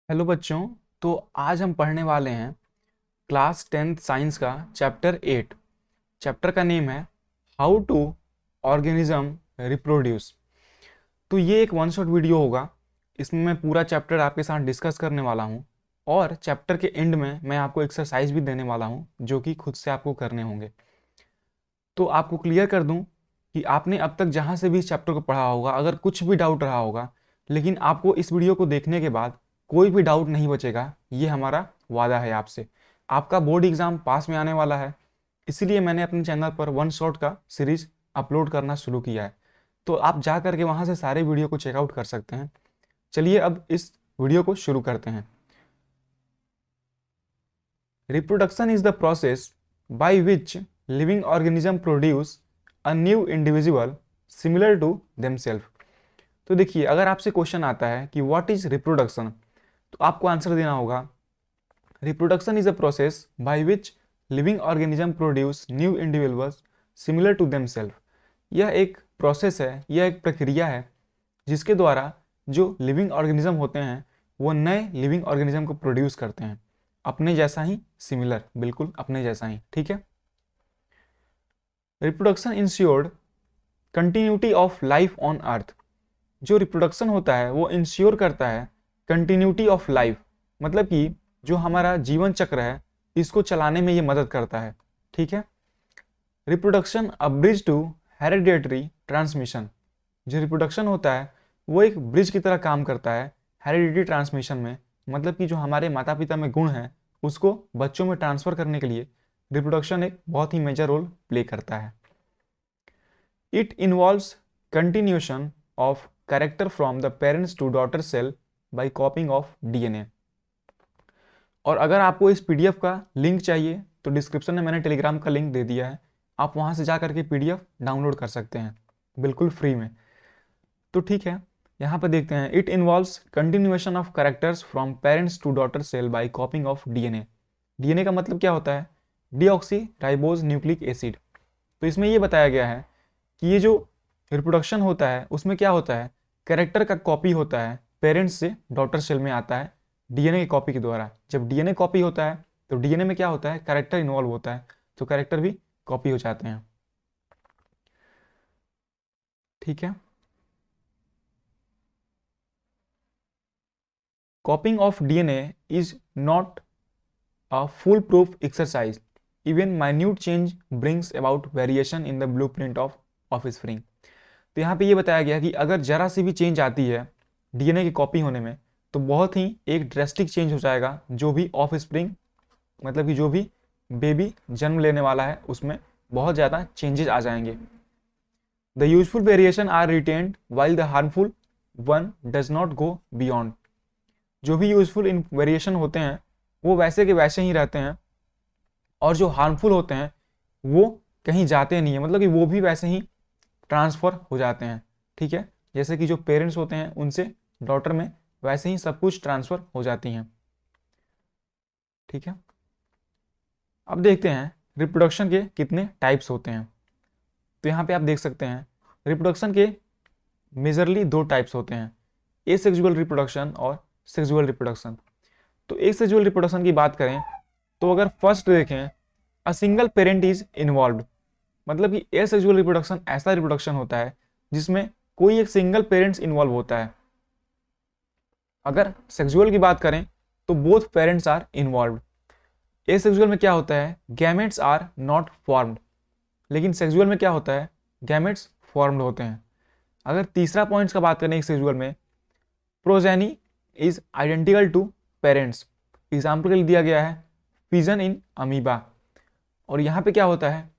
Hello बच्चों। तो आज हम पढ़ने वाले हैं क्लास 10th साइंस का चैप्टर 8। चैप्टर का नेम है हाउ टू ऑर्गेनिज्म रिप्रोड्यूस। तो ये एक वन शॉट वीडियो होगा। इसमें मैं पूरा चैप्टर आपके साथ डिस्कस करने वाला हूँ और चैप्टर के एंड में मैं आपको एक्सरसाइज भी देने वाला हूँ जो कि खुद से आपको करने होंगे। तो आपको क्लियर कर दूं कि आपने अब तक जहाँ से भी इस चैप्टर को पढ़ा होगा, अगर कुछ भी डाउट रहा होगा, लेकिन आपको इस वीडियो को देखने के बाद कोई भी डाउट नहीं बचेगा। ये हमारा वादा है आपसे। आपका बोर्ड एग्जाम पास में आने वाला है, इसीलिए मैंने अपने चैनल पर वन शॉट का सीरीज अपलोड करना शुरू किया है। तो आप जा करके वहाँ से सारे वीडियो को चेकआउट कर सकते हैं। चलिए अब इस वीडियो को शुरू करते हैं। Reproduction is the process by which living organism produce a new individual similar to themselves। तो देखिए, अगर आपसे क्वेश्चन आता है कि व्हाट इज रिप्रोडक्शन, तो आपको आंसर देना होगा reproduction is a process by which living organism produce new individuals similar to themselves. यह एक प्रोसेस है, यह एक प्रक्रिया है जिसके द्वारा जो लिविंग ऑर्गेनिज्म होते हैं वो नए लिविंग ऑर्गेनिज्म को प्रोड्यूस करते हैं, अपने जैसा ही, सिमिलर, बिल्कुल अपने जैसा ही। ठीक है। Reproduction insured continuity of life on earth. जो रिप्रोडक्शन होता है वो इंश्योर करता है कंटिन्यूटी ऑफ लाइफ, मतलब कि जो हमारा जीवन चक्र है इसको चलाने में ये मदद करता है। ठीक है। Reproduction a bridge to hereditary transmission. जो रिप्रोडक्शन होता है वो एक ब्रिज की तरह काम करता है हेरिडिटी ट्रांसमिशन में, मतलब कि जो हमारे माता पिता में गुण है उसको बच्चों में ट्रांसफर करने के लिए रिप्रोडक्शन एक बहुत ही मेजर रोल प्ले करता है। It involves continuation of character from the parents to daughter cell by copying of DNA. और अगर आपको इस पीडीएफ का लिंक चाहिए तो डिस्क्रिप्शन में मैंने टेलीग्राम का लिंक दे दिया है, आप वहां से जा करके पीडीएफ डाउनलोड कर सकते हैं बिल्कुल फ्री में। तो ठीक है, यहाँ पर देखते हैं। It involves continuation of characters from parents to daughter cell by copying of DNA. DNA का मतलब क्या होता है? Deoxy ribose nucleic acid. तो इसमें ये बताया गया है कि ये जो रिप्रोडक्शन होता है उसमें क्या होता है, कैरेक्टर का कॉपी होता है, पेरेंट्स से डॉटर सेल में आता है डीएनए की कॉपी के द्वारा। जब डीएनए कॉपी होता है तो डीएनए में क्या होता है, कैरेक्टर इन्वॉल्व होता है, तो कैरेक्टर भी कॉपी हो जाते हैं। ठीक है। कॉपिंग of DNA is not a foolproof exercise. Even minute change brings about variation in the blueprint of offspring। तो यहाँ पे ये बताया गया कि अगर जरा सी भी चेंज आती है डीएनए की कॉपी होने में तो बहुत ही एक ड्रेस्टिक चेंज हो जाएगा जो भी ऑफ स्प्रिंग, मतलब कि जो भी बेबी जन्म लेने वाला है उसमें बहुत ज़्यादा चेंजेस आ जाएंगे। The useful variation are retained while the harmful one does not go beyond. जो भी यूजफुल इन वेरिएशन होते हैं वो वैसे के वैसे ही रहते हैं और जो हार्मफुल होते हैं वो कहीं जाते नहीं है, मतलब कि वो भी वैसे ही ट्रांसफर हो जाते हैं। ठीक है। जैसे कि जो पेरेंट्स होते हैं उनसे डॉटर में वैसे ही सब कुछ ट्रांसफर हो जाती हैं। ठीक है। अब देखते हैं रिप्रोडक्शन के कितने टाइप्स होते हैं। तो यहाँ पे आप देख सकते हैं रिप्रोडक्शन के मेजरली दो टाइप्स होते हैं, एसेक्सुअल रिप्रोडक्शन और सेक्सुअल रिप्रोडक्शन। तो एसेक्सुअल रिप्रोडक्शन की बात करें तो अगर फर्स्ट देखें, a single parent is involved, मतलब कि एसेक्सुअल रिप्रोडक्शन ऐसा रिप्रोडक्शन होता है जिसमें कोई एक सिंगल पेरेंट्स इन्वॉल्व होता है। अगर सेक्सुअल की बात करें तो both parents are involved. Asexual में क्या होता है, गैमेट्स आर नॉट फॉर्म्ड, लेकिन सेक्सुअल में क्या होता है, गैमेट्स फॉर्म्ड होते हैं। अगर तीसरा पॉइंट्स का बात करें सेक्सुअल में, progeny is identical to parents. Example के लिए दिया गया है फिजन इन अमीबा। और यहाँ पे क्या होता है,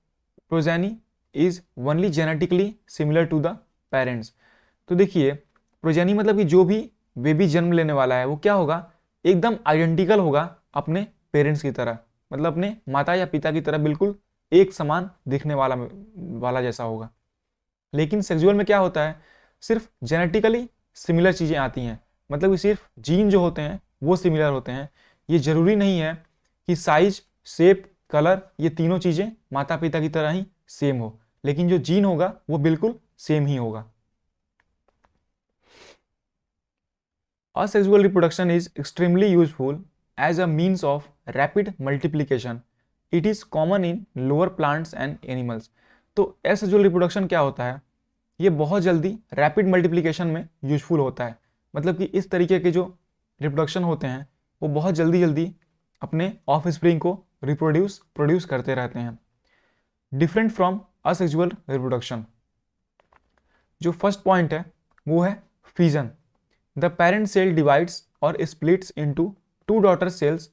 progeny is only genetically similar to the parents. तो देखिए, प्रोजेनी मतलब कि जो भी बेबी जन्म लेने वाला है वो क्या होगा, एकदम आइडेंटिकल होगा अपने पेरेंट्स की तरह, मतलब अपने माता या पिता की तरह बिल्कुल एक समान दिखने वाला जैसा होगा। लेकिन सेक्सुअल में क्या होता है, सिर्फ जेनेटिकली सिमिलर चीज़ें आती हैं, मतलब कि सिर्फ जीन जो होते हैं वो सिमिलर होते हैं। ये जरूरी नहीं है कि साइज, शेप, कलर, ये तीनों चीज़ें माता पिता की तरह ही सेम हो, लेकिन जो जीन होगा वो बिल्कुल सेम ही होगा। Asexual reproduction is extremely useful as a means of rapid multiplication. It is common in lower plants and animals. तो asexual reproduction क्या होता है? ये बहुत जल्दी रैपिड मल्टीप्लिकेशन में यूजफुल होता है। मतलब कि इस तरीके के जो रिप्रोडक्शन होते हैं वो बहुत जल्दी जल्दी अपने ऑफ स्प्रिंग को प्रोड्यूस करते रहते हैं। Different from asexual reproduction. जो फर्स्ट पॉइंट है वो है fission. The parent cell divides और splits into two daughter cells,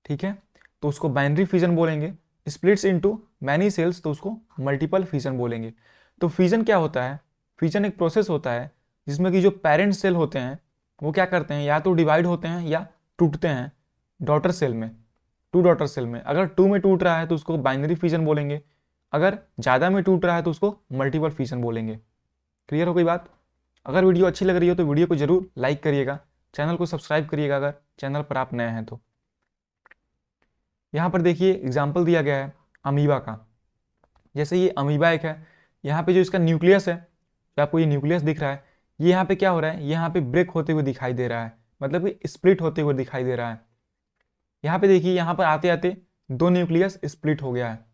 ठीक है, तो उसको बाइनरी फिजन बोलेंगे। स्प्लिट्स इनटू मैनी सेल्स तो उसको मल्टीपल फिजन बोलेंगे। तो फिजन क्या होता है? फिजन एक प्रोसेस होता है जिसमें कि जो पेरेंट सेल होते हैं वो क्या करते हैं, या तो डिवाइड होते हैं या टूटते हैं डॉटर सेल में, टू डॉटर सेल में। अगर टू में टूट रहा है तो उसको बाइनरी फिजन बोलेंगे, अगर ज़्यादा में टूट रहा है तो उसको मल्टीपल फिजन बोलेंगे। क्लियर हो गई बात? अगर वीडियो अच्छी लग रही हो तो वीडियो को जरूर लाइक करिएगा, चैनल को सब्सक्राइब करिएगा अगर चैनल पर आप नए हैं तो। यहाँ पर देखिए एग्जाम्पल दिया गया है अमीबा का। जैसे ये अमीबा एक है, यहाँ पे जो इसका न्यूक्लियस है, जो आपको ये न्यूक्लियस दिख रहा है, ये यहाँ पे क्या हो रहा है, यहाँ पे ब्रेक होते हुए दिखाई दे रहा है, मतलब कि स्प्लिट होते हुए दिखाई दे रहा है। यहाँ पे देखिए, यहाँ पर आते आते दो न्यूक्लियस स्प्लिट हो गया है,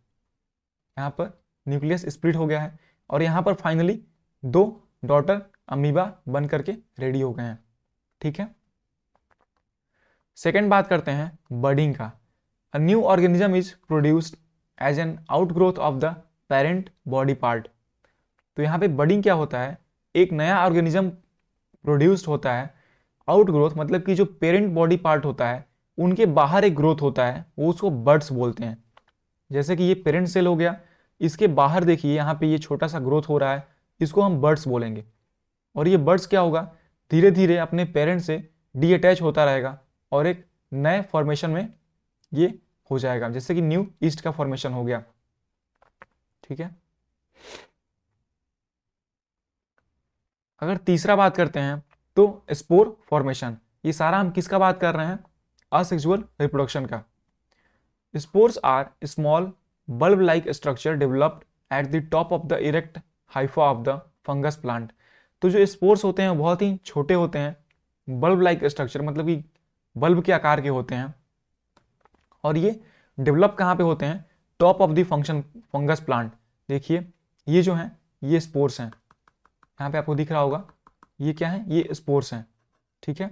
यहाँ पर न्यूक्लियस स्प्लिट हो गया है और यहाँ पर फाइनली दो डॉटर अमीबा बन करके रेडी हो गए हैं। ठीक है, सेकेंड बात करते हैं बर्डिंग का। A new organism is produced as an outgrowth of the parent body part. तो यहाँ पे बर्डिंग क्या होता है, एक नया ऑर्गेनिज्म प्रोड्यूस्ड होता है। आउटग्रोथ मतलब कि जो पेरेंट बॉडी पार्ट होता है उनके बाहर एक ग्रोथ होता है, वो उसको बर्ड्स बोलते हैं। जैसे कि ये पेरेंट सेल हो गया, इसके बाहर देखिए यहाँ पे ये छोटा सा ग्रोथ हो रहा है, इसको हम बर्ड्स बोलेंगे। और ये बर्ड्स क्या होगा, धीरे धीरे अपने पेरेंट से डी अटैच होता रहेगा और एक नए फॉर्मेशन में ये हो जाएगा, जैसे कि न्यू ईस्ट का फॉर्मेशन हो गया। ठीक है, अगर तीसरा बात करते हैं तो स्पोर फॉर्मेशन। ये सारा हम किसका बात कर रहे हैं, असेक्सुअल रिप्रोडक्शन का। Spores are small bulb like structure developed at the top of the erect hypha of the fungus plant। तो जो स्पोर्स होते हैं बहुत ही छोटे होते हैं, बल्ब लाइक स्ट्रक्चर मतलब कि बल्ब के आकार के होते हैं, और ये डेवलप कहाँ पे होते हैं, top of the fungus plant. देखिए ये जो है ये स्पोर्स हैं, यहाँ पे आपको दिख रहा होगा ये क्या है, ये स्पोर्स हैं। ठीक है,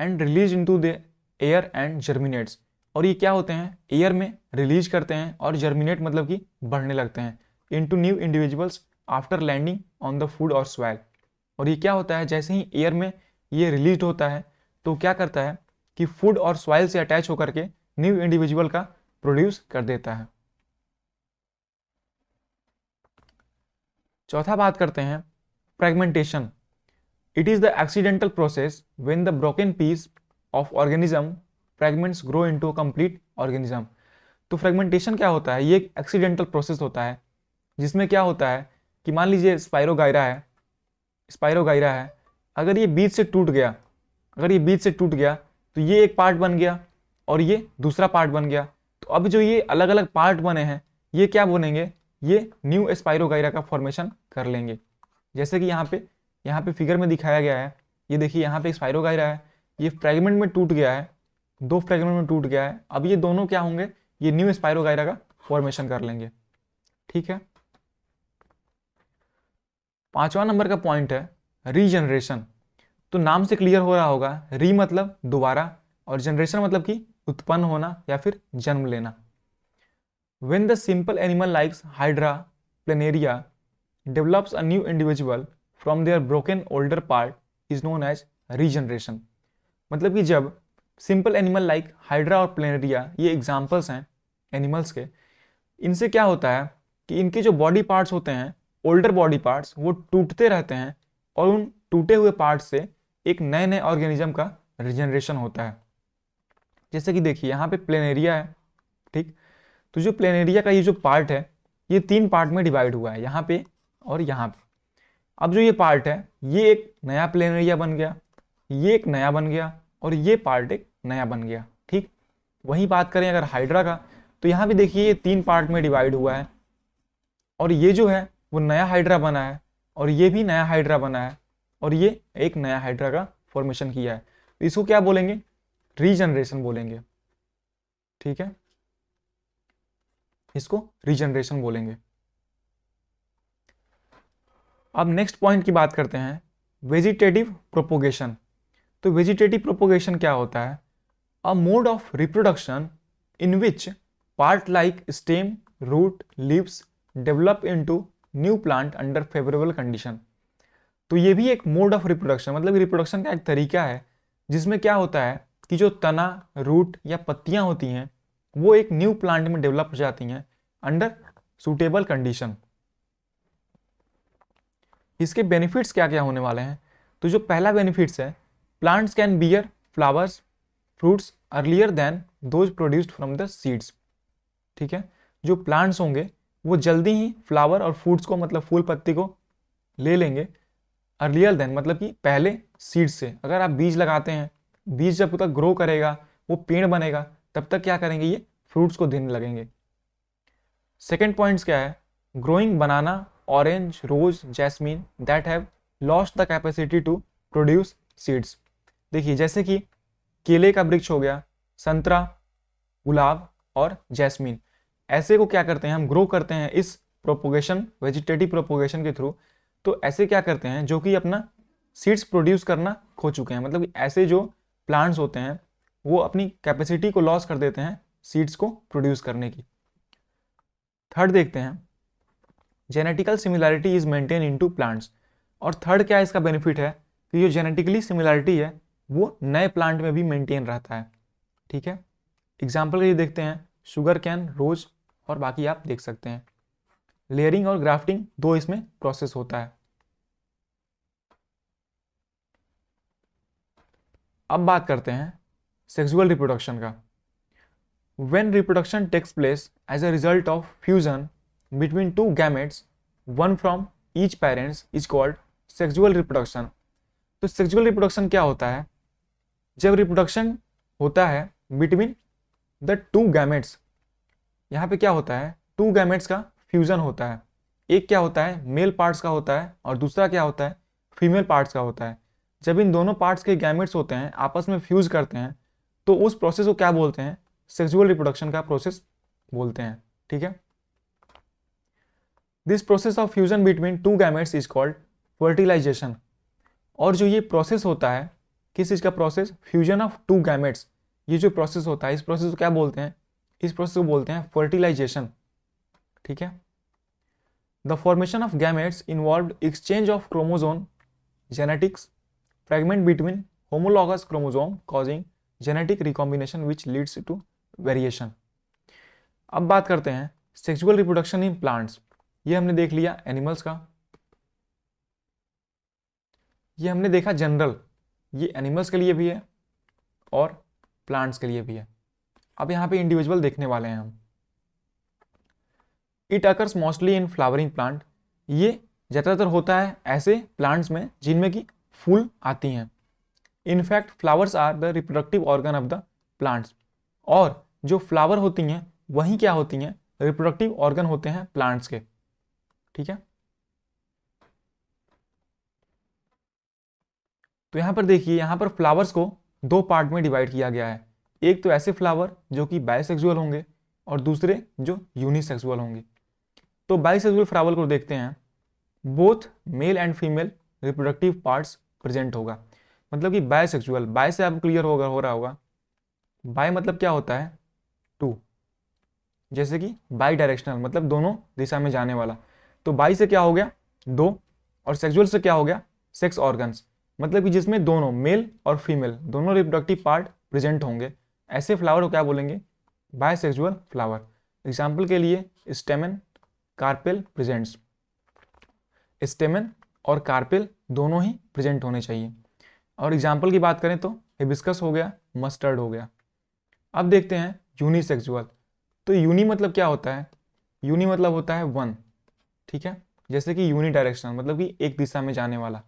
and release into the air and germinates. और ये क्या होते हैं, एयर में रिलीज करते हैं और जर्मिनेट मतलब कि बढ़ने लगते हैं into new individuals after landing on the food और सॉइल। और ये क्या होता है, जैसे ही एयर में ये रिलीज होता है तो क्या करता है कि फूड और सॉइल से अटैच होकर के न्यू इंडिविजुअल का प्रोड्यूस कर देता है। चौथा बात करते हैं fragmentation. It is the accidental process when the broken piece of organism fragments grow into a complete organism. तो फ्रेगमेंटेशन क्या होता है, ये एक एक्सीडेंटल प्रोसेस होता है जिसमें क्या होता है कि मान लीजिए स्पाइरोगायरा है, अगर ये बीज से टूट गया, तो ये एक पार्ट बन गया और ये दूसरा पार्ट बन गया। तो अब जो ये अलग अलग पार्ट बने हैं ये क्या बनेंगे, ये न्यू स्पाइरोगायरा का फॉर्मेशन कर लेंगे। जैसे कि यहाँ पे फिगर में दिखाया गया है, ये देखिए यहाँ पे स्पाइरोगायरा है, ये फ्रेगमेंट में टूट गया है, दो फ्रेगमेंट में टूट गया है। अब ये दोनों क्या होंगे, ये न्यू स्पाइरोगायरा का फॉर्मेशन कर लेंगे। ठीक है, पांचवा नंबर का पॉइंट है रीजनरेशन। तो नाम से क्लियर हो रहा होगा, री मतलब दोबारा और जनरेशन मतलब कि उत्पन्न होना या फिर जन्म लेना। When the simple animal like Hydra planaria develops a new individual from their broken older part is known as regeneration। मतलब कि जब सिंपल एनिमल लाइक हाइड्रा और प्लेनेरिया, ये एग्जाम्पल्स हैं एनिमल्स के, इनसे क्या होता है कि इनके जो बॉडी पार्ट्स होते हैं, ओल्डर बॉडी पार्ट्स, वो टूटते रहते हैं और उन टूटे हुए पार्ट्स से एक नए नए ऑर्गेनिज्म का रिजनरेशन होता है। जैसे कि देखिए यहाँ पे प्लेनेरिया है, ठीक, तो जो प्लेनेरिया का ये जो पार्ट है ये तीन पार्ट में डिवाइड हुआ है, यहाँ पे और यहाँ पे। अब जो ये पार्ट है ये एक नया प्लेनेरिया बन गया, ये एक नया बन गया और ये पार्ट एक नया बन गया। ठीक, वही बात करें अगर हाइड्रा का, तो यहाँ भी देखिए ये तीन पार्ट में डिवाइड हुआ है और ये जो है वो नया हाइड्रा बना है और ये भी नया हाइड्रा बना है और ये एक नया हाइड्रा का फॉर्मेशन किया है, तो इसको क्या बोलेंगे, रीजनरेशन बोलेंगे। ठीक है, इसको रीजनरेशन बोलेंगे। अब नेक्स्ट पॉइंट की बात करते हैं, वेजिटेटिव प्रोपोगेशन। तो वेजिटेटिव प्रोपोगेशन क्या होता है, a mode of reproduction in which part like stem, root, leaves develop into new plant under favourable condition. तो ये भी एक मोड ऑफ रिप्रोडक्शन, मतलब रिप्रोडक्शन का एक तरीका है जिसमें क्या होता है कि जो तना, रूट या पत्तियां होती हैं वो एक न्यू प्लांट में डेवलप हो जाती हैं अंडर सुटेबल कंडीशन। इसके बेनिफिट्स क्या क्या होने वाले हैं, तो जो पहला बेनिफिट्स है, plants can bear flowers fruits earlier than those produced from the seeds. ठीक है, जो प्लांट्स होंगे वो जल्दी ही फ्लावर और फ्रूट्स को, मतलब फूल पत्ती को ले लेंगे अर्लियर देन, मतलब कि पहले सीड्स से। अगर आप बीज लगाते हैं, बीज जब तक ग्रो करेगा, वो पेड़ बनेगा, तब तक क्या करेंगे, ये फ्रूट्स को देने लगेंगे। सेकेंड पॉइंट्स क्या है, growing banana, orange, rose, jasmine that have lost the capacity to produce seeds. देखिए जैसे कि केले का वृक्ष हो गया, संतरा, गुलाब और जैस्मीन, ऐसे को क्या करते हैं हम, ग्रो करते हैं इस प्रोपोगेशन, वेजिटेटिव प्रोपोगेशन के थ्रू। तो ऐसे क्या करते हैं जो कि अपना सीड्स प्रोड्यूस करना खो चुके हैं, मतलब ऐसे जो प्लांट्स होते हैं वो अपनी कैपेसिटी को लॉस कर देते हैं सीड्स को प्रोड्यूस करने की। थर्ड देखते हैं, genetical similarity is maintain into plants. और थर्ड क्या इसका बेनिफिट है कि जो जेनेटिकली सिमिलैरिटी है वो नए प्लांट में भी मेंटेन रहता है। ठीक है, एग्जाम्पल के लिए देखते हैं, शुगर कैन, रोज और बाकी आप देख सकते हैं। लेयरिंग और ग्राफ्टिंग दो इसमें प्रोसेस होता है। अब बात करते हैं सेक्सुअल रिप्रोडक्शन का। When reproduction takes place as a result of fusion between two gametes, one from each parents is called sexual reproduction। तो सेक्सुअल रिप्रोडक्शन क्या होता है, जब रिप्रोडक्शन होता है बिटवीन द टू गैमेट्स। यहाँ पे क्या होता है, टू गैमेट्स का फ्यूजन होता है, एक क्या होता है मेल पार्ट्स का होता है और दूसरा क्या होता है फीमेल पार्ट्स का होता है। जब इन दोनों पार्ट्स के गैमेट्स होते हैं आपस में फ्यूज करते हैं तो उस प्रोसेस को क्या बोलते हैं, सेक्सुअल रिप्रोडक्शन का प्रोसेस बोलते हैं। ठीक है, this process of fusion between two gametes is called fertilisation. और जो ये प्रोसेस होता है, किस चीज का process, fusion of two gametes, ये जो प्रोसेस होता है इस प्रोसेस को क्या बोलते हैं, इस प्रोसेस को बोलते हैं फर्टिलाइजेशन। ठीक है, the formation of gametes involve exchange of chromosome genetics fragment between homologous chromosome causing genetic recombination which leads to variation. अब बात करते हैं सेक्सुअल रिप्रोडक्शन इन प्लांट्स। ये हमने देख लिया एनिमल्स का, ये हमने देखा जनरल, ये एनिमल्स के लिए भी है और प्लांट्स के लिए भी है। अब यहाँ पे इंडिविजुअल देखने वाले हैं हम। It occurs mostly in flowering plant, ये ज़्यादातर होता है ऐसे प्लांट्स में जिनमें कि फूल आती हैं। In fact flowers are the reproductive organ of the plants, और जो फ्लावर होती हैं वही क्या होती हैं, रिप्रोडक्टिव ऑर्गन होते हैं प्लांट्स के। ठीक है, तो यहां पर देखिए, यहां पर फ्लावर्स को दो पार्ट में डिवाइड किया गया है। एक तो ऐसे फ्लावर जो कि बाइसेक्सुअल होंगे और दूसरे जो यूनिसेक्सुअल होंगे। तो बाइसेक्सुअल फ्लावर को देखते हैं, both male and female reproductive parts present होगा। मतलब कि बाइसेक्सुअल, बाय से आपको क्लियर होगा, हो रहा होगा, बाय मतलब क्या होता है, टू, जैसे कि बाई डायरेक्शनल मतलब दोनों दिशा में जाने वाला। तो बाई से क्या हो गया, दो, और सेक्सुअल से क्या हो गया, सेक्स ऑर्गन्स, मतलब कि जिसमें दोनों मेल और फीमेल दोनों रिप्रोडक्टिव पार्ट प्रेजेंट होंगे, ऐसे फ्लावर को क्या बोलेंगे, बायसेक्सुअल फ्लावर। एग्जाम्पल के लिए स्टेमन, कार्पेल प्रेजेंट्स, स्टेमन और कार्पेल दोनों ही प्रेजेंट होने चाहिए। और एग्जाम्पल की बात करें तो हिबिस्कस हो गया, मस्टर्ड हो गया। अब देखते हैं यूनिसेक्सुअल। तो यूनि मतलब क्या होता है, यूनि मतलब होता है वन। ठीक है, जैसे कि यूनि डायरेक्शनल मतलब कि एक दिशा में जाने वाला।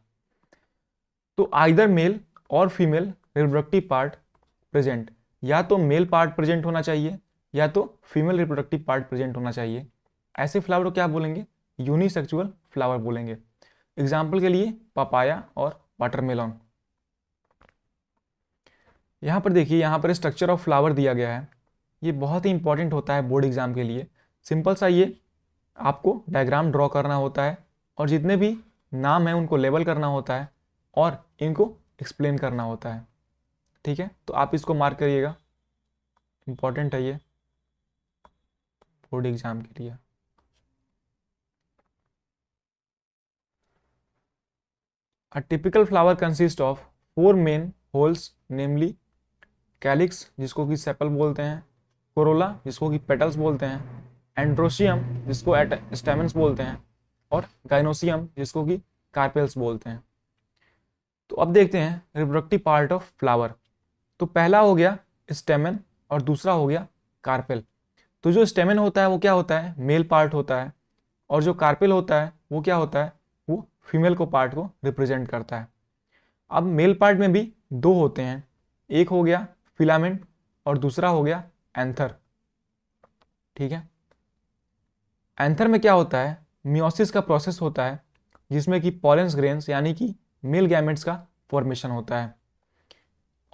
तो आइदर मेल और फीमेल रिप्रोडक्टिव पार्ट प्रेजेंट, या तो मेल पार्ट प्रेजेंट होना चाहिए या तो फीमेल रिप्रोडक्टिव पार्ट प्रेजेंट होना चाहिए। ऐसे फ्लावर को क्या बोलेंगे, यूनिसेक्सुअल फ्लावर बोलेंगे। एग्जाम्पल के लिए पपाया और वाटरमेलन। यहाँ पर देखिए, यहाँ पर स्ट्रक्चर ऑफ फ्लावर दिया गया है। ये बहुत ही इंपॉर्टेंट होता है बोर्ड एग्जाम के लिए। सिंपल सा ये आपको डायग्राम ड्रॉ करना होता है और जितने भी नाम है उनको लेबल करना होता है और इनको एक्सप्लेन करना होता है। ठीक है, तो आप इसको मार्क करिएगा, इंपॉर्टेंट है ये बोर्ड एग्जाम के लिए। A typical flower consists of 4 main holes, namely calyx जिसको कि सेपल बोलते हैं, कोरोला जिसको कि पेटल्स बोलते हैं, एंड्रोशियम जिसको स्टेमन्स बोलते हैं, और गाइनोसियम जिसको कि कार्पेल्स बोलते हैं। तो अब देखते हैं रिप्रोडक्टिव पार्ट ऑफ फ्लावर। तो पहला हो गया स्टेमन और दूसरा हो गया कार्पेल। तो जो स्टेमन होता है वो क्या होता है, मेल पार्ट होता है, और जो कार्पेल होता है वो क्या होता है, वो फीमेल को पार्ट को रिप्रेजेंट करता है। अब मेल पार्ट में भी दो होते हैं, एक हो गया फिलामेंट और दूसरा हो गया एंथर। ठीक है, एंथर में क्या होता है, मियोसिस का प्रोसेस होता है जिसमें कि पॉलेंस ग्रेन्स यानी कि मेल गैमेट्स का फॉर्मेशन होता है।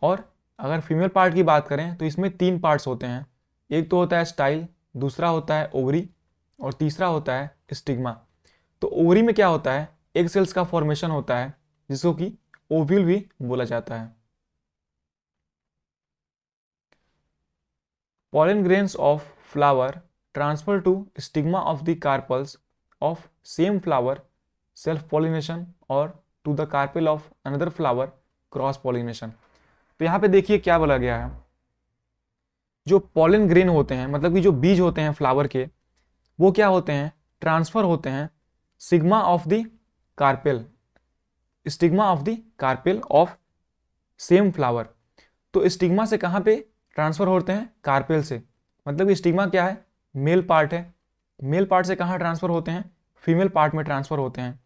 और अगर फीमेल पार्ट की बात करें तो इसमें 3 पार्ट्स होते हैं, एक तो होता है स्टाइल, दूसरा होता है ओवरी और तीसरा होता है स्टिग्मा। तो ओवरी में क्या होता है, एग सेल्स का फॉर्मेशन होता है जिसको कि ओव्यूल भी बोला जाता है। Pollen grains of flower transfer to stigma of the carpels of same flower, self-pollination, or to the carpel of another flower, cross-pollination। तो यहाँ पे देखिए क्या बोला गया है, जो पॉलन ग्रेन होते हैं मतलब कि जो बीज होते हैं फ्लावर के, वो क्या होते हैं, ट्रांसफर होते हैं sigma of the carpel, stigma of the carpel of same flower. तो स्टिग्मा से कहाँ पे ट्रांसफर होते हैं, कार्पेल से। मतलब कि स्टिग्मा क्या है, मेल पार्ट है, मेल पार्ट से कहाँ ट्रांसफर होते हैं, फीमेल पार्ट में ट्रांसफर होते हैं।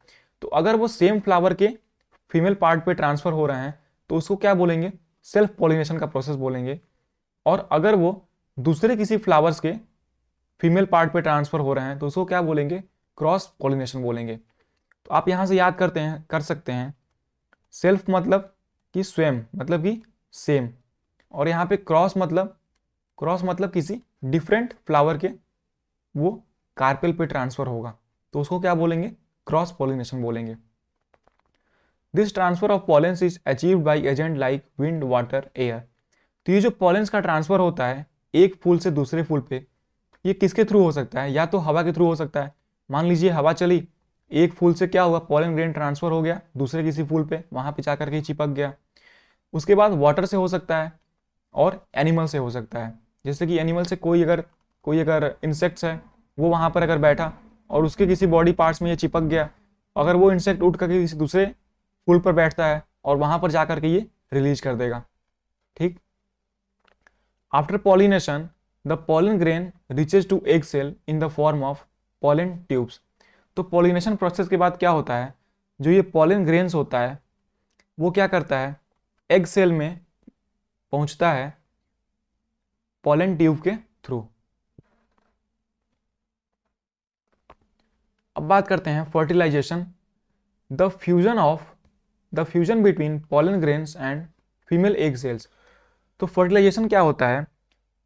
तो अगर वो सेम फ्लावर के फीमेल पार्ट पे ट्रांसफर हो रहे हैं तो उसको क्या बोलेंगे, सेल्फ पॉलिनेशन का प्रोसेस बोलेंगे। और अगर वो दूसरे किसी फ्लावर्स के फीमेल पार्ट पे ट्रांसफर हो रहे हैं तो उसको क्या बोलेंगे, क्रॉस पॉलिनेशन बोलेंगे। तो आप यहाँ से याद कर सकते हैं, सेल्फ मतलब कि स्वयं, मतलब कि सेम, और यहाँ पे क्रॉस मतलब किसी डिफरेंट फ्लावर के वो कार्पेल पे ट्रांसफर होगा तो उसको क्या बोलेंगे, क्रॉस पॉलिनेशन बोलेंगे। This transfer of pollens is achieved by agent like wind, water, air. तो ये जो पॉलेंस का ट्रांसफर होता है एक फूल से दूसरे फूल पे, ये किसके थ्रू हो सकता है, या तो हवा के थ्रू हो सकता है। मान लीजिए हवा चली, एक फूल से क्या हुआ, पॉलन ग्रेन ट्रांसफर हो गया दूसरे किसी फूल पे, वहां पे जाकर के चिपक गया। उसके बाद वाटर से हो सकता है और एनिमल से हो सकता है। जैसे कि एनिमल से कोई अगर इंसेक्ट्स है वो वहां पर अगर बैठा और उसके किसी बॉडी पार्ट्स में ये चिपक गया, अगर वो इंसेक्ट उठ करके किसी दूसरे फूल पर बैठता है और वहां पर जाकर के ये रिलीज कर देगा। ठीक, after pollination the pollen grain reaches to egg cell in the form of pollen tubes. तो पॉलिनेशन प्रोसेस के बाद क्या होता है, जो ये पॉलन ग्रेन्स होता है वो क्या करता है, एग सेल में पहुंचता है पॉलन ट्यूब के थ्रू। अब बात करते हैं fertilisation, the fusion between pollen grains and female egg cells. तो फर्टिलाइजेशन क्या होता है,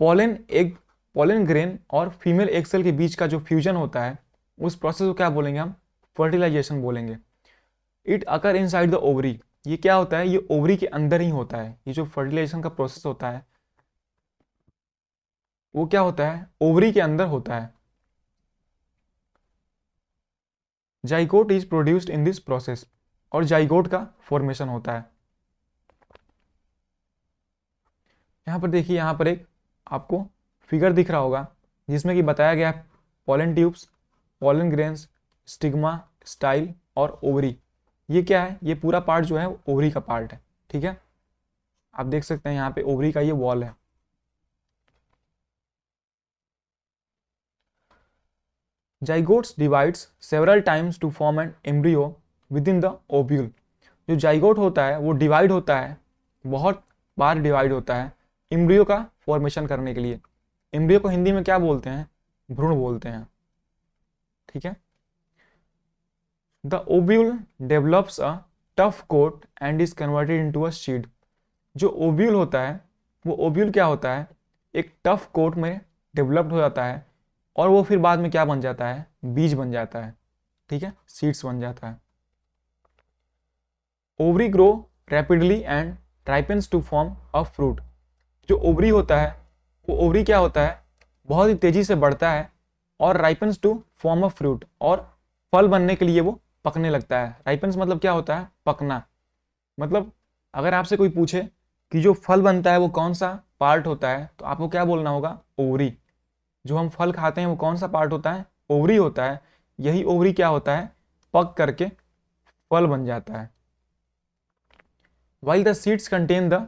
पॉलन ग्रेन और फीमेल एग सेल के बीच का जो फ्यूजन होता है उस प्रोसेस को क्या बोलेंगे हम, फर्टिलाइजेशन बोलेंगे। It occur inside the ovary. ये क्या होता है, ये ओवरी के अंदर ही होता है। ये जो फर्टिलाइजेशन का प्रोसेस होता है वो क्या होता है, ओवरी के अंदर होता है। Zygote is produced in this process, और जाइगोट का फॉर्मेशन होता है। यहां पर देखिए, यहां पर एक आपको फिगर दिख रहा होगा जिसमें कि बताया गया है pollen tubes, pollen grains, stigma, style और ओवरी। ये क्या है, ये पूरा पार्ट जो है ओवरी का पार्ट है। ठीक है, आप देख सकते हैं यहाँ पे ओवरी का ये वॉल है। Zygotes divides several times to form an embryo within the ovule. जो जाइगोट होता है वो डिवाइड होता है, बहुत बार डिवाइड होता है एम्ब्रियो का फॉर्मेशन करने के लिए। एम्ब्रियो को हिंदी में क्या बोलते हैं, भ्रूण बोलते हैं। ठीक है, the ovule develops a tough coat and is converted into a seed. जो ओव्यूल होता है, वो ओव्यूल क्या होता है, एक टफ कोट में डेवलप्ड हो जाता है और वो फिर बाद में क्या बन जाता है, बीज बन जाता है, ठीक है, सीड्स बन जाता है। Ovary grow rapidly and ripens to form a fruit. जो ओवरी होता है, वो ओवरी क्या होता है, बहुत ही तेजी से बढ़ता है और ripens to form a fruit, और फल बनने के लिए वो पकने लगता है। राइपन्स मतलब क्या होता है, पकना। मतलब अगर आपसे कोई पूछे कि जो फल बनता है वो कौन सा पार्ट होता है, तो आपको क्या बोलना होगा, ओवरी। जो हम फल खाते हैं वो कौन सा पार्ट होता है, ओवरी होता है। यही ओवरी क्या होता है, पक करके फल बन जाता है। While the seeds contain the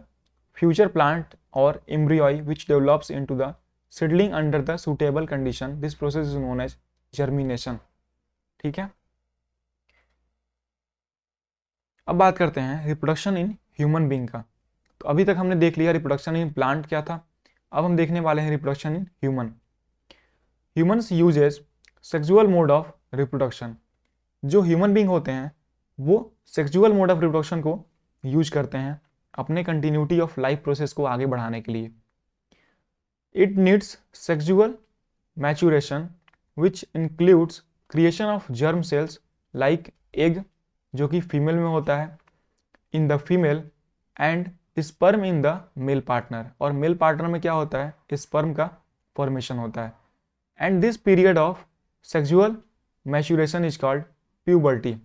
future plant or embryo which develops into the seedling under the suitable condition, this process is known as germination। ठीक है, अब बात करते हैं रिप्रोडक्शन इन ह्यूमन बींग का। तो अभी तक हमने देख लिया रिप्रोडक्शन इन प्लांट क्या था, अब हम देखने वाले हैं reproduction in human. Humans uses sexual mode of reproduction. जो ह्यूमन बींग होते हैं वो सेक्सुअल मोड ऑफ रिप्रोडक्शन को यूज करते हैं अपने कंटिन्यूटी ऑफ लाइफ प्रोसेस को आगे बढ़ाने के लिए। It needs sexual maturation which includes creation of germ cells like egg, जो कि फीमेल में होता है, इन the female, and sperm in the male partner. और मेल पार्टनर में क्या होता है, स्पर्म का फॉर्मेशन होता है। And this period of sexual maturation is called puberty.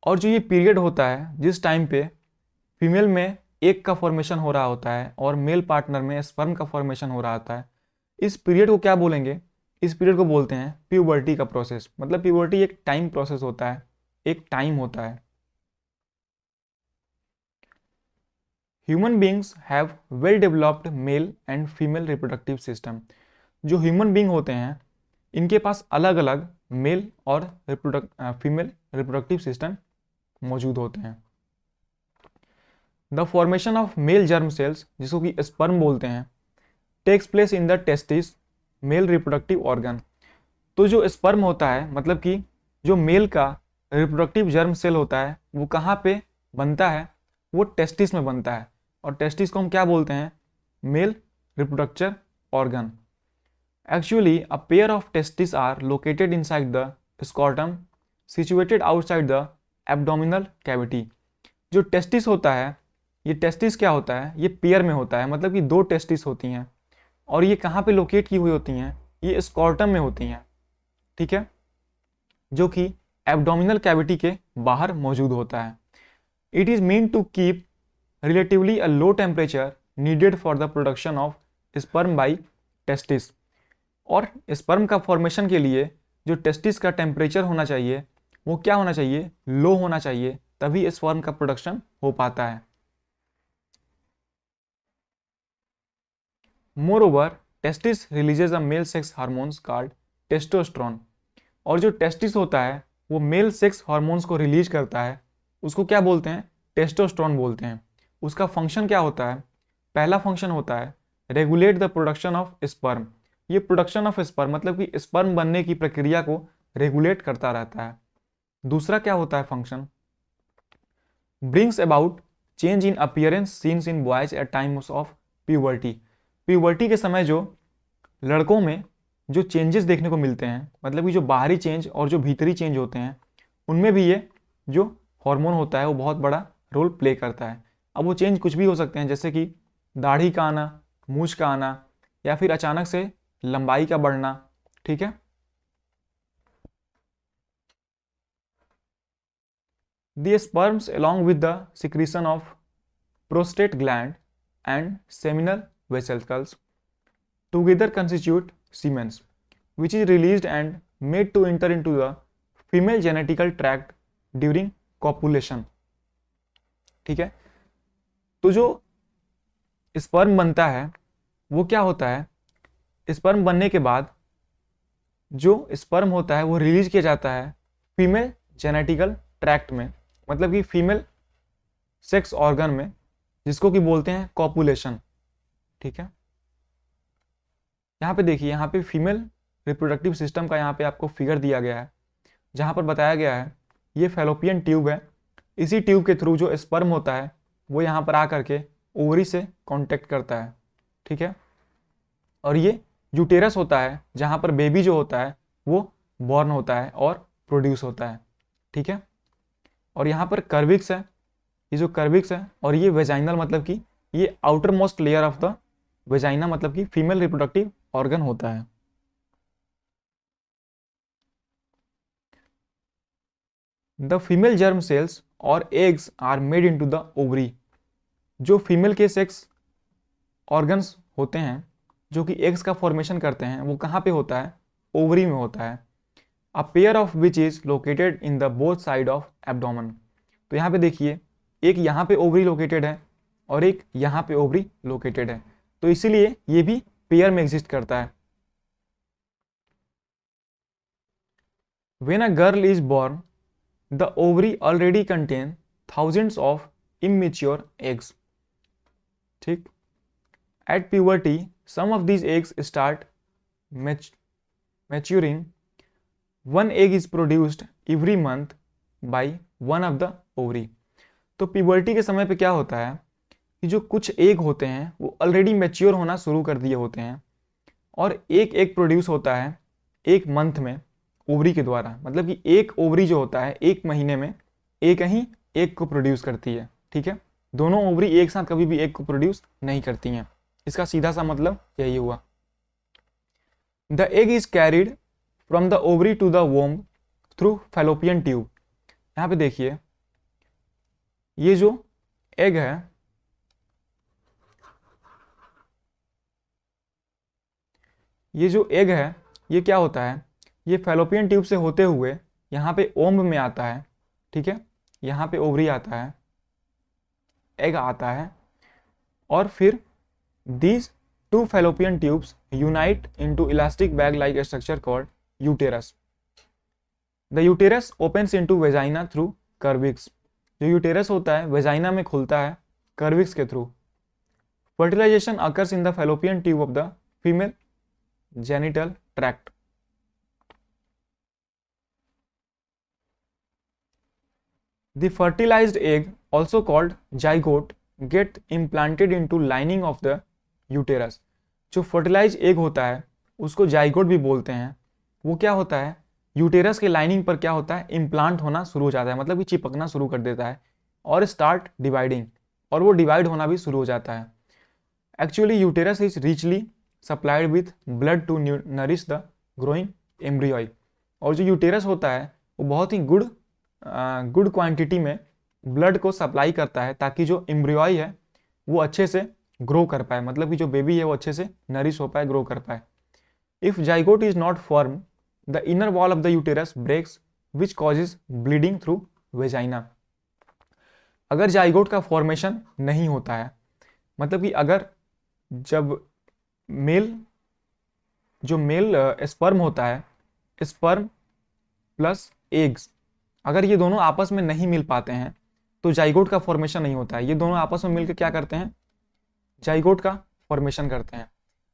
और जो ये पीरियड होता है जिस टाइम पे फीमेल में एग का फॉर्मेशन हो रहा होता है और मेल पार्टनर में स्पर्म का फॉर्मेशन हो रहा होता है, इस पीरियड को क्या बोलेंगे, इस पीरियड को बोलते हैं प्यूबर्टी का प्रोसेस। मतलब प्यूबर्टी एक टाइम प्रोसेस होता है, एक टाइम होता है। Human beings have well developed male and female reproductive system. जो ह्यूमन बींग होते हैं इनके पास अलग अलग मेल और फीमेल रिप्रोडक्टिव सिस्टम मौजूद होते हैं। The formation of male germ cells, जिसको कि स्पर्म बोलते हैं, takes place in the testis, male reproductive organ. तो जो स्पर्म होता है, मतलब कि जो मेल का रिप्रोडक्टिव जर्म सेल होता है, वो कहाँ पे बनता है, वो टेस्टिस में बनता है। और टेस्टिस को हम क्या बोलते हैं, male reproductive organ. Actually a pair of testis are located inside the scrotum situated outside the abdominal cavity. जो टेस्टिस होता है, ये टेस्टिस क्या होता है, ये पेयर में होता है, मतलब कि दो टेस्टिस होती हैं और ये कहाँ पे लोकेट की हुई होती हैं, ये स्कॉर्टम में होती हैं, ठीक है, जो कि एब्डोमिनल कैविटी के बाहर मौजूद होता है। It is mean to keep relatively a low temperature needed for the production of sperm by testis. और स्पर्म का फॉर्मेशन के लिए जो टेस्टिस का टेम्परेचर होना चाहिए वो क्या होना चाहिए, लो होना चाहिए, तभी स्पर्म का प्रोडक्शन हो पाता है। Moreover testis releases a male sex hormones called testosterone. और जो टेस्टिस होता है वो मेल सेक्स हार्मोन्स को रिलीज करता है, उसको क्या बोलते हैं, टेस्टोस्टेरोन बोलते हैं। उसका फंक्शन क्या होता है, पहला फंक्शन होता है regulate the production of sperm. ये प्रोडक्शन ऑफ स्पर्म मतलब कि स्पर्म बनने की प्रक्रिया को रेगुलेट करता रहता है। दूसरा क्या होता है function, brings about change in appearance scenes in boys at times of puberty. Puberty के समय जो लड़कों में जो चेंजेस देखने को मिलते हैं, मतलब कि जो बाहरी चेंज और जो भीतरी चेंज होते हैं, उनमें भी ये जो हार्मोन होता है वो बहुत बड़ा रोल प्ले करता है। अब वो चेंज कुछ भी हो सकते हैं, जैसे कि दाढ़ी का आना, मूछ का आना, या फिर अचानक से लंबाई का बढ़ना, ठीक है। The sperms along with the secretion of prostate gland and seminal vesicles together constitute semen, which is released and made to enter into the female genetical tract during copulation, ठीक है। तो जो स्पर्म बनता है वो क्या होता है, स्पर्म बनने के बाद जो स्पर्म होता है वो रिलीज किया जाता है फीमेल जेनेटिकल ट्रैक्ट में, मतलब कि फीमेल सेक्स ऑर्गन में, जिसको कि बोलते हैं कॉपुलेशन, ठीक है। यहाँ पे देखिए, यहाँ पे फीमेल रिप्रोडक्टिव सिस्टम का यहाँ पे आपको फिगर दिया गया है, जहाँ पर बताया गया है ये फैलोपियन ट्यूब है इसी ट्यूब के थ्रू जो स्पर्म होता है वो यहाँ पर आकर के ओवरी से कांटेक्ट करता है, ठीक है। और ये यूटेरस होता है जहाँ पर बेबी जो होता है वो बॉर्न होता है और प्रोड्यूस होता है, ठीक है। और यहाँ पर कर्विक्स है, ये जो कर्विक्स है, और ये वेजाइनल मतलब कि ये outermost layer of the vagina मतलब कि फीमेल रिप्रोडक्टिव ऑर्गन होता है। द फीमेल जर्म सेल्स और eggs are made into the ovary. जो फीमेल के सेक्स ऑर्गन्स होते हैं जो कि एग्स का फॉर्मेशन करते हैं वो कहाँ पे होता है, ओवरी में होता है। अ pair of which is located in the both side of abdomen. तो यहाँ पे देखिए, एक यहाँ पे ओवरी लोकेटेड है और एक यहाँ पे ओवरी लोकेटेड है, तो इसीलिए ये भी पेयर में एग्जिस्ट करता है। When a girl is born the ovary already contain thousands of immature eggs, ठीक। At puberty some of these eggs start maturing. One egg is produced every month by one of the ovary. तो puberty के समय पे क्या होता है कि जो कुछ एग होते हैं वो ऑलरेडी मैच्योर होना शुरू कर दिए होते हैं और एक एग प्रोड्यूस होता है एक मंथ में ओवरी के द्वारा। मतलब कि एक ओवरी जो होता है एक महीने में एक ही एग को प्रोड्यूस करती है, ठीक है। दोनों ओवरी एक साथ कभी भी एग को प्रोड्यूस नहीं करती हैं। इसका सीधा सा मतलब यही हुआ। The egg is carried from the ovary to the womb through fallopian tube. यहाँ पे देखिए, ये जो एग है, ये जो एग है ये क्या होता है, ये फैलोपियन ट्यूब से होते हुए यहाँ पे ओम्ब में आता है, ठीक है। यहाँ पे ओवरी आता है, एग आता है, और फिर these two fallopian tubes unite into elastic bag-like structure called uterus. The uterus opens into vagina through cervix. जो यूटेरस होता है वेजाइना में खुलता है cervix के through. Fertilization occurs in the fallopian tube of the female genital tract. The fertilized egg, also called zygote, get implanted into lining of the uterus. जो fertilize egg होता है उसको जाइगोट भी बोलते हैं। वो क्या होता है, यूटेरस के लाइनिंग पर क्या होता है, इम्प्लांट होना शुरू हो जाता है, मतलब कि चिपकना शुरू कर देता है और स्टार्ट डिवाइडिंग, और वो डिवाइड होना भी शुरू हो जाता है। Actually uterus is richly supplied with blood to nourish the growing embryo. और जो यूटेरस होता है वो बहुत ही गुड क्वांटिटी में ब्लड को सप्लाई करता है ताकि जो एम्ब्रियोई है वो अच्छे से ग्रो कर पाए, मतलब कि जो बेबी है वो अच्छे से नरिश हो पाए, ग्रो कर पाए। If zygote is not form the inner wall of the uterus breaks which causes bleeding through vagina. अगर जाइगोट का फॉर्मेशन नहीं होता है, मतलब कि अगर जब मेल जो मेल स्पर्म होता है, स्पर्म प्लस एग्स, अगर ये दोनों आपस में नहीं मिल पाते हैं तो जाइगोट का फॉर्मेशन नहीं होता है। ये दोनों आपस में मिलकर क्या करते हैं, जाइगोट का फॉर्मेशन करते हैं।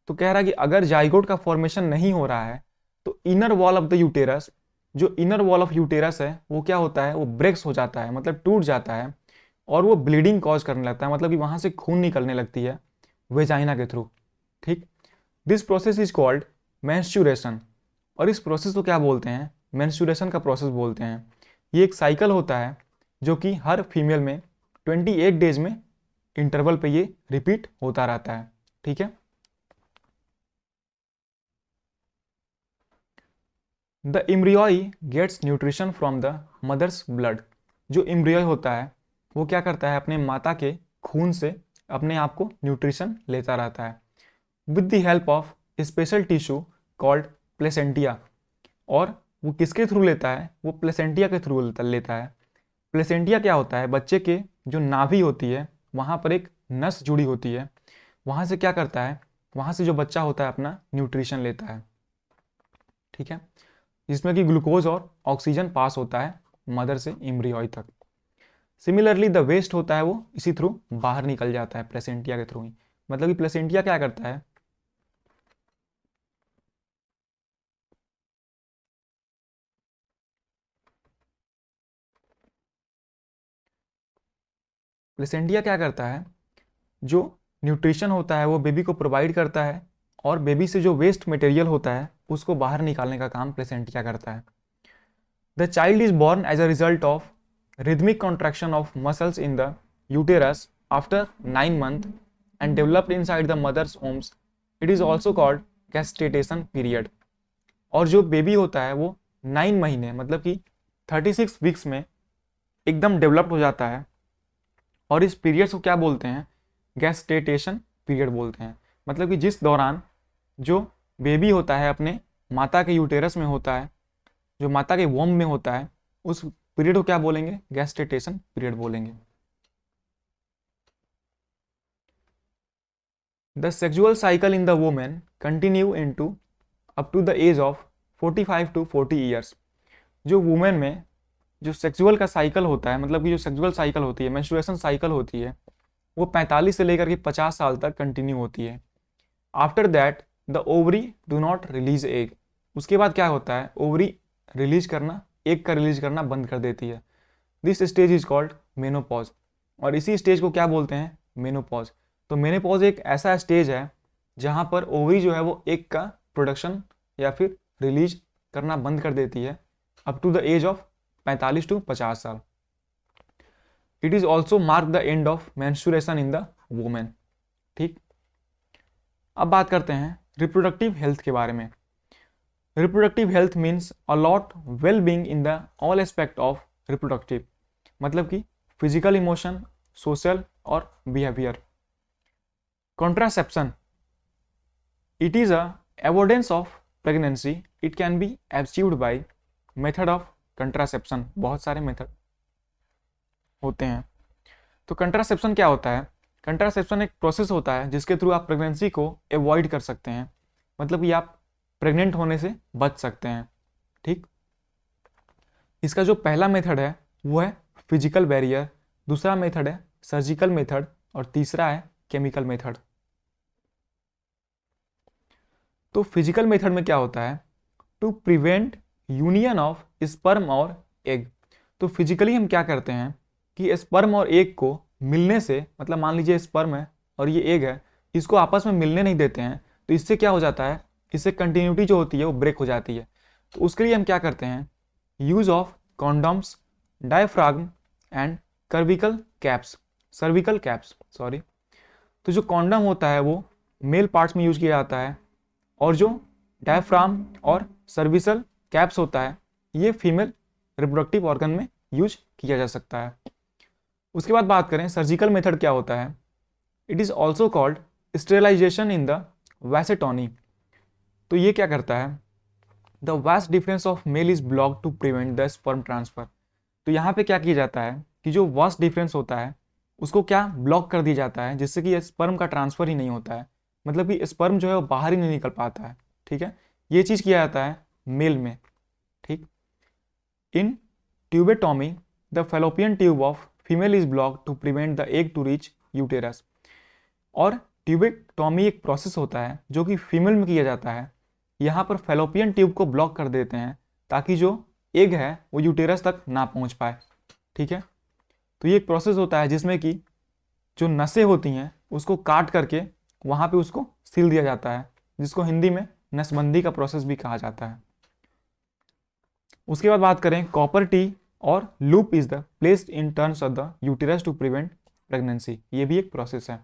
तो कह रहा है कि अगर जाइगोट का फॉर्मेशन नहीं हो रहा है तो inner wall of the uterus, जो इनर वॉल ऑफ यूटेरस है वो क्या होता है, वो ब्रेक्स हो जाता है, मतलब टूट जाता है, और वो ब्लीडिंग कॉज करने लगता है, मतलब कि वहां से खून निकलने लगती है वेजाइना के थ्रू, ठीक। This process is called menstruation. और इस प्रोसेस को क्या बोलते हैं, मेंस्ट्रुएशन का प्रोसेस बोलते हैं। ये एक साइकिल होता है जो कि हर फीमेल में 28 डेज में इंटरवल पे ये रिपीट होता रहता है, ठीक है। The embryo gets nutrition from the mother's blood. जो एम्ब्रियोई होता है वो क्या करता है, अपने माता के खून से अपने आप को न्यूट्रिशन लेता रहता है with the help of special tissue called placenta. और वो किसके थ्रू लेता है, वो प्लेसेंटिया के थ्रू लेता है। प्लेसेंटिया क्या होता है, बच्चे के जो नाभि होती है वहाँ पर एक नस जुड़ी होती है, वहाँ से क्या करता है, वहाँ से जो बच्चा होता है अपना न्यूट्रिशन लेता है, ठीक है, जिसमें कि ग्लूकोज और ऑक्सीजन पास होता है मदर से एम्ब्रियोई तक। सिमिलरली द वेस्ट होता है वो इसी थ्रू बाहर निकल जाता है, प्लेसेंटिया के थ्रू ही। मतलब कि प्लेसेंटिया क्या करता है, प्लेसेंटिया क्या करता है, जो न्यूट्रिशन होता है वो बेबी को प्रोवाइड करता है, और बेबी से जो वेस्ट मटेरियल होता है उसको बाहर निकालने का काम प्लेसेंटिया करता है। The child is born as a result of rhythmic contraction of muscles in the uterus after 9 months and developed inside the mother's wombs. It is also called gestation period. और जो बेबी होता है वो 9 महीने मतलब कि 36 वीक्स में एकदम डेवलप्ड हो जाता है, और इस पीरियड्स को क्या बोलते हैं, गेस्टेटेशन पीरियड बोलते हैं। मतलब कि जिस दौरान जो बेबी होता है अपने माता के यूटेरस में होता है, जो माता के वोम में होता है, उस पीरियड को क्या बोलेंगे, गेस्टेटेशन पीरियड बोलेंगे। The sexual cycle in the women continue into up to the age of 45 to 40 years. जो वुमेन में जो सेक्सुअल का साइकिल होता है, मतलब कि जो सेक्सुअल साइकिल होती है, मेंस्ट्रुएशन साइकिल होती है, वो 45 से लेकर के 50 साल तक कंटिन्यू होती है। After that the ovary do not release egg. उसके बाद क्या होता है, ओवरी रिलीज करना, एग का रिलीज करना बंद कर देती है। This stage is called menopause, और इसी स्टेज को क्या बोलते हैं, मेनोपॉज। तो मेनोपॉज एक ऐसा स्टेज है जहां पर ओवरी जो है वो एग का प्रोडक्शन या फिर रिलीज करना बंद कर देती है up to the age of 45 to 50 साल। It is also mark the end of menstruation in the women. ठीक, अब बात करते हैं रिप्रोडक्टिव हेल्थ के बारे में। Reproductive health means a lot well being in the all aspect of reproductive, मतलब कि फिजिकल, इमोशन, सोशल और behaviour. Contraception, it is a avoidance of pregnancy, it can be achieved by method of contraception. बहुत सारे method होते हैं। तो contraception क्या होता है, कंट्रासेप्शन एक प्रोसेस होता है जिसके थ्रू आप प्रेगनेंसी को अवॉइड कर सकते हैं, मतलब कि आप प्रेग्नेंट होने से बच सकते हैं। ठीक, इसका जो पहला मेथड है वो है फिजिकल बैरियर, दूसरा मेथड है सर्जिकल मेथड, और तीसरा है केमिकल मेथड। तो फिजिकल मेथड में क्या होता है, to prevent union of sperm और एग। तो फिजिकली हम क्या करते हैं कि स्पर्म और एग को मिलने से, मतलब मान लीजिए स्पर्म है और ये एग है, इसको आपस में मिलने नहीं देते हैं, तो इससे क्या हो जाता है, इससे कंटिन्यूटी जो होती है वो ब्रेक हो जाती है। तो उसके लिए हम क्या करते हैं, use of condoms, diaphragm and cervical caps sorry. तो जो कॉन्डम होता है वो मेल पार्ट्स में यूज किया जाता है, और जो डायफ्राम और सर्विकल कैप्स होता है ये फीमेल रिप्रोडक्टिव ऑर्गन में यूज किया जा सकता है। उसके बाद बात करें सर्जिकल मेथड क्या होता है, it is also called sterilization in the vasectomy. तो ये क्या करता है, the vas deferens of male is block to prevent the sperm transfer. तो यहाँ पे क्या किया जाता है कि जो वास्ट डिफरेंस होता है उसको क्या ब्लॉक कर दिया जाता है, जिससे कि स्पर्म का ट्रांसफर ही नहीं होता है, मतलब कि स्पर्म जो है वो बाहर ही नहीं निकल पाता है। ठीक है, ये चीज़ किया जाता है मेल में। ठीक, in tubectomy the fallopian tube of female is block to prevent the egg to reach uterus. और ट्यूबेटॉमी एक प्रोसेस होता है जो कि फीमेल में किया जाता है, यहाँ पर फेलोपियन ट्यूब को ब्लॉक कर देते हैं ताकि जो एग है वो यूटेरस तक ना पहुँच पाए। ठीक है, तो ये एक प्रोसेस होता है जिसमें कि जो नसें होती हैं उसको काट करके वहाँ पे उसको सील दिया जाता है, जिसको हिंदी में नसबंदी का प्रोसेस भी कहा जाता है। उसके बाद बात करें कॉपर टी और loop is the placed in turns of the uterus to prevent pregnancy, ये भी एक प्रोसेस है।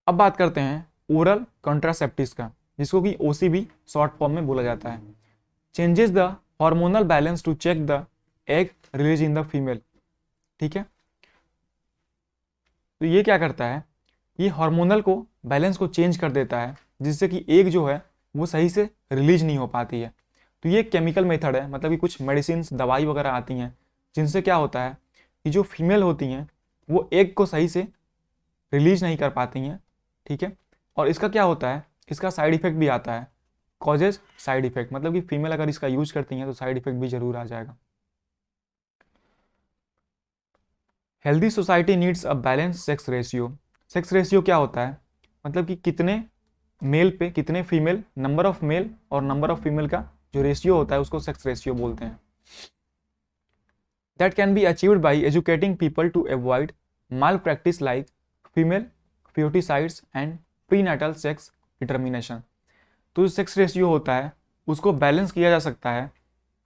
अब बात करते हैं ओरल कॉन्ट्रासेप्टिव्स का, जिसको कि OCB शॉर्ट फॉर्म में बोला जाता है। Changes the hormonal balance to check the egg release in the female. ठीक है, तो ये क्या करता है, ये हार्मोनल को बैलेंस को चेंज कर देता है, जिससे कि एग जो है वो सही से रिलीज नहीं हो पाती है। तो ये केमिकल मेथड है, मतलब कि कुछ मेडिसिन दवाई वगैरह आती हैं जिनसे क्या होता है कि जो फीमेल होती हैं वो एग को सही से रिलीज नहीं कर पाती हैं। ठीक है, और इसका क्या होता है, इसका साइड इफेक्ट भी आता है, कॉजेज साइड इफेक्ट, मतलब कि फीमेल अगर इसका यूज करती हैं तो साइड इफेक्ट भी जरूर आ जाएगा। Healthy society needs a balance sex ratio. Sex ratio क्या होता है, मतलब कि कितने मेल पे कितने फीमेल, नंबर ऑफ मेल और नंबर ऑफ फीमेल का जो रेशियो होता है उसको सेक्स रेशियो बोलते हैं। that can be achieved by educating people to avoid malpractice like female feuticides and prenatal sex determination। तो जो सेक्स रेशियो होता है उसको बैलेंस किया जा सकता है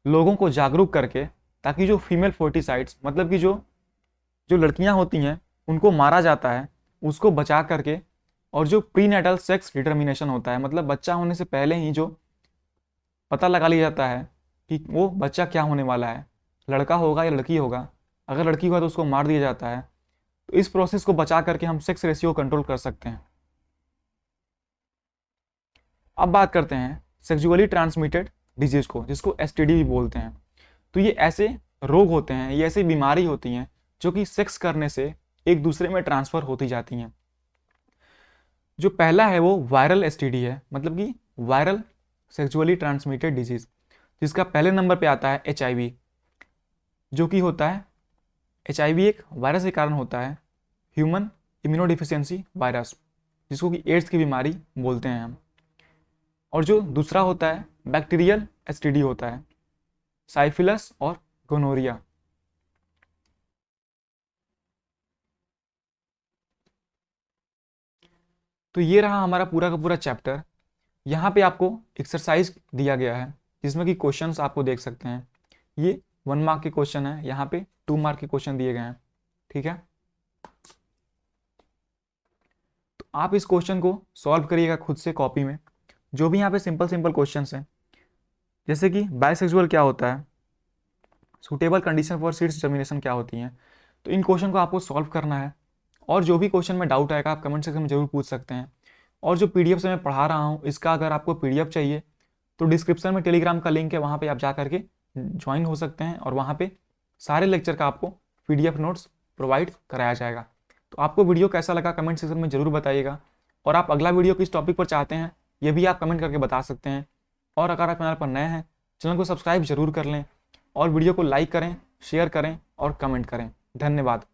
लोगों को जागरूक करके, ताकि जो फीमेल फोर्टिसाइड्स मतलब कि जो जो लड़कियां होती हैं उनको मारा जाता है उसको बचा करके, और जो प्रीनेटल सेक्स डिटर्मिनेशन होता है मतलब बच्चा होने से पहले ही जो पता लगा लिया जाता है कि वो बच्चा क्या होने वाला है, लड़का होगा या लड़की होगा। अगर लड़की हुआ तो उसको मार दिया जाता है। तो इस प्रोसेस को बचा करके हम सेक्स रेशियो कंट्रोल कर सकते हैं। अब बात करते हैं सेक्सुअली ट्रांसमिटेड डिजीज को, जिसको एसटीडी भी बोलते हैं। तो ये ऐसे रोग होते हैं, ये ऐसी बीमारी होती हैं जो कि सेक्स करने से एक दूसरे में ट्रांसफर होती जाती हैं। जो पहला है वो वायरल एसटीडी है, मतलब कि वायरल सेक्सुअली ट्रांसमिटेड डिजीज, जिसका पहले नंबर पे आता है एचआईवी, जो कि होता है एचआईवी एक वायरस के कारण होता है, ह्यूमन इम्यूनोडिफिशियंसी वायरस, जिसको कि एड्स की बीमारी बोलते हैं हम। और जो दूसरा होता है बैक्टीरियल एसटीडी होता है, साइफिलस और गोनोरिया। तो ये रहा हमारा पूरा का पूरा चैप्टर। यहाँ पे आपको एक्सरसाइज दिया गया है जिसमें कि क्वेश्चंस आपको देख सकते हैं। ये 1 मार्क के क्वेश्चन है, यहाँ पे 2 मार्क के क्वेश्चन दिए गए हैं, ठीक है। तो आप इस क्वेश्चन को सॉल्व करिएगा खुद से कॉपी में। जो भी यहाँ पे सिंपल सिंपल क्वेश्चंस हैं, जैसे कि बायसेक्सुअल क्या होता है, suitable condition for seeds germination क्या होती हैं, तो इन क्वेश्चन को आपको सॉल्व करना है। और जो भी क्वेश्चन में डाउट आएगा आप कमेंट सेक्शन में जरूर पूछ सकते हैं। और जो पीडीएफ से मैं पढ़ा रहा हूँ, इसका अगर आपको पीडीएफ चाहिए तो डिस्क्रिप्शन में टेलीग्राम का लिंक है, वहाँ पे आप जा करके ज्वाइन हो सकते हैं, और वहाँ पे सारे लेक्चर का आपको पीडीएफ नोट्स प्रोवाइड कराया जाएगा। तो आपको वीडियो कैसा लगा कमेंट सेक्शन में जरूर बताइएगा, और आप अगला वीडियो किस टॉपिक पर चाहते हैं ये भी आप कमेंट करके बता सकते हैं। और अगर आप चैनल पर नए हैं, चैनल को सब्सक्राइब जरूर कर लें, और वीडियो को लाइक करें, शेयर करें और कमेंट करें। धन्यवाद।